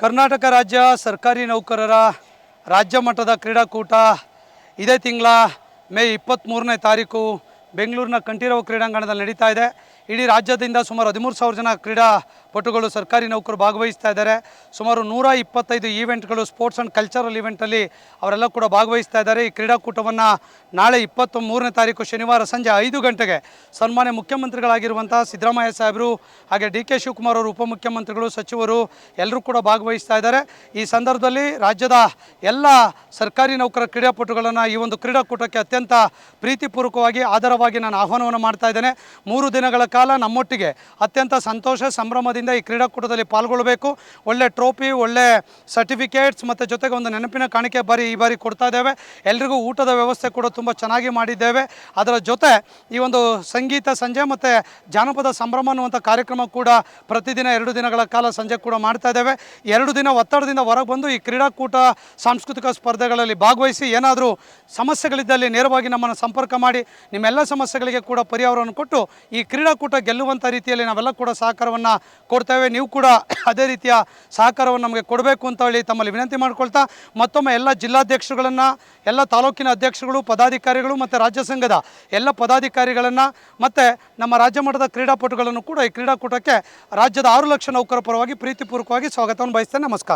ಕರ್ನಾಟಕ ರಾಜ್ಯ ಸರ್ಕಾರಿ ನೌಕರರ ರಾಜ್ಯ ಮಟ್ಟದ ಕ್ರೀಡಾಕೂಟ ಇದೇ ತಿಂಗಳ ಮೇ 23ನೇ ತಾರೀಕು ಬೆಂಗಳೂರಿನ ಕಂಠೀರವ ಕ್ರೀಡಾಂಗಣದಲ್ಲಿ ನಡೀತಾ ಇದೆ. ಇಡೀ ರಾಜ್ಯದಿಂದ ಸುಮಾರು 13,000 ಜನ ಕ್ರೀಡಾಪಟುಗಳು ಸರ್ಕಾರಿ ನೌಕರರು ಭಾಗವಹಿಸ್ತಾ ಇದ್ದಾರೆ. ಸುಮಾರು 125 ಈವೆಂಟ್ಗಳು ಸ್ಪೋರ್ಟ್ಸ್ ಆ್ಯಂಡ್ ಕಲ್ಚರಲ್ ಈವೆಂಟಲ್ಲಿ ಅವರೆಲ್ಲ ಕೂಡ ಭಾಗವಹಿಸ್ತಾ ಇದ್ದಾರೆ. ಈ ಕ್ರೀಡಾಕೂಟವನ್ನು ನಾಳೆ 23ನೇ ತಾರೀಕು ಶನಿವಾರ ಸಂಜೆ 5 ಗಂಟೆಗೆ ಸನ್ಮಾನ್ಯ ಮುಖ್ಯಮಂತ್ರಿಗಳಾಗಿರುವಂಥ ಸಿದ್ದರಾಮಯ್ಯ ಸಾಹೇಬರು ಹಾಗೆ ಡಿ ಕೆ ಶಿವಕುಮಾರ್ ಅವರು ಉಪಮುಖ್ಯಮಂತ್ರಿಗಳು ಸಚಿವರು ಎಲ್ಲರೂ ಕೂಡ ಭಾಗವಹಿಸ್ತಾ ಇದ್ದಾರೆ. ಈ ಸಂದರ್ಭದಲ್ಲಿ ರಾಜ್ಯದ ಎಲ್ಲ ಸರ್ಕಾರಿ ನೌಕರ ಕ್ರೀಡಾಪಟುಗಳನ್ನು ಈ ಒಂದು ಕ್ರೀಡಾಕೂಟಕ್ಕೆ ಅತ್ಯಂತ ಪ್ರೀತಿಪೂರ್ವಕವಾಗಿ ಆಧಾರವಾಗಿ ನಾನು ಆಹ್ವಾನವನ್ನು ಮಾಡ್ತಾ ಇದ್ದೇನೆ. 3 ದಿನಗಳ ಕಾಲ ನಮ್ಮೊಟ್ಟಿಗೆ ಅತ್ಯಂತ ಸಂತೋಷ ಸಂಭ್ರಮದಿಂದ ಈ ಕ್ರೀಡಾಕೂಟದಲ್ಲಿ ಪಾಲ್ಗೊಳ್ಳಬೇಕು. ಒಳ್ಳೆ ಟ್ರೋಫಿ, ಒಳ್ಳೆ ಸರ್ಟಿಫಿಕೇಟ್ಸ್ ಮತ್ತು ಜೊತೆಗೆ ಒಂದು ನೆನಪಿನ ಕಾಣಿಕೆ ಈ ಬಾರಿ ಕೊಡ್ತಾ ಇದ್ದೇವೆ. ಎಲ್ರಿಗೂ ಊಟದ ವ್ಯವಸ್ಥೆ ಕೂಡ ತುಂಬ ಚೆನ್ನಾಗಿ ಮಾಡಿದ್ದೇವೆ. ಅದರ ಜೊತೆ ಈ ಒಂದು ಸಂಗೀತ ಸಂಜೆ ಮತ್ತು ಜಾನಪದ ಸಂಭ್ರಮ ಅನ್ನುವಂಥ ಕಾರ್ಯಕ್ರಮ ಕೂಡ ಪ್ರತಿದಿನ 2 ದಿನಗಳ ಕಾಲ ಸಂಜೆ ಕೂಡ ಮಾಡ್ತಾ ಇದ್ದೇವೆ. 2 ದಿನ ಒತ್ತಡದಿಂದ ಹೊರಗೆ ಬಂದು ಈ ಕ್ರೀಡಾಕೂಟ ಸಾಂಸ್ಕೃತಿಕ ಸ್ಪರ್ಧೆಗಳಲ್ಲಿ ಭಾಗವಹಿಸಿ ಏನಾದರೂ ಸಮಸ್ಯೆಗಳಿದ್ದಲ್ಲಿ ನೇರವಾಗಿ ನಮ್ಮನ್ನು ಸಂಪರ್ಕ ಮಾಡಿ ನಿಮ್ಮೆಲ್ಲ ಸಮಸ್ಯೆಗಳಿಗೆ ಕೂಡ ಪರಿಹಾರವನ್ನು ಕೊಟ್ಟು ಈ ಕ್ರೀಡಾಕೂಟ ಗೆಲ್ಲುವಂಥ ರೀತಿಯಲ್ಲಿ ನಾವೆಲ್ಲ ಕೂಡ ಸಹಕಾರವನ್ನು ಕೊಡ್ತೇವೆ. ನೀವು ಕೂಡ ಅದೇ ರೀತಿಯ ಸಹಕಾರವನ್ನು ನಮಗೆ ಕೊಡಬೇಕು ಅಂತ ಹೇಳಿ ತಮ್ಮಲ್ಲಿ ವಿನಂತಿ ಮಾಡ್ಕೊಳ್ತಾ ಮತ್ತೊಮ್ಮೆ ಎಲ್ಲ ಜಿಲ್ಲಾಧ್ಯಕ್ಷರುಗಳನ್ನು, ಎಲ್ಲ ತಾಲೂಕಿನ ಅಧ್ಯಕ್ಷರುಗಳು, ಪದಾಧಿಕಾರಿಗಳು ಮತ್ತು ರಾಜ್ಯ ಸಂಘದ ಎಲ್ಲ ಪದಾಧಿಕಾರಿಗಳನ್ನು ಮತ್ತು ನಮ್ಮ ರಾಜ್ಯ ಮಟ್ಟದ ಕ್ರೀಡಾಪಟುಗಳನ್ನು ಕೂಡ ಈ ಕ್ರೀಡಾಕೂಟಕ್ಕೆ ರಾಜ್ಯದ 6 ಲಕ್ಷ ನೌಕರ ಪರವಾಗಿ ಪ್ರೀತಿಪೂರ್ವಕವಾಗಿ ಸ್ವಾಗತವನ್ನು ಬಯಸ್ತೇನೆ. ನಮಸ್ಕಾರ.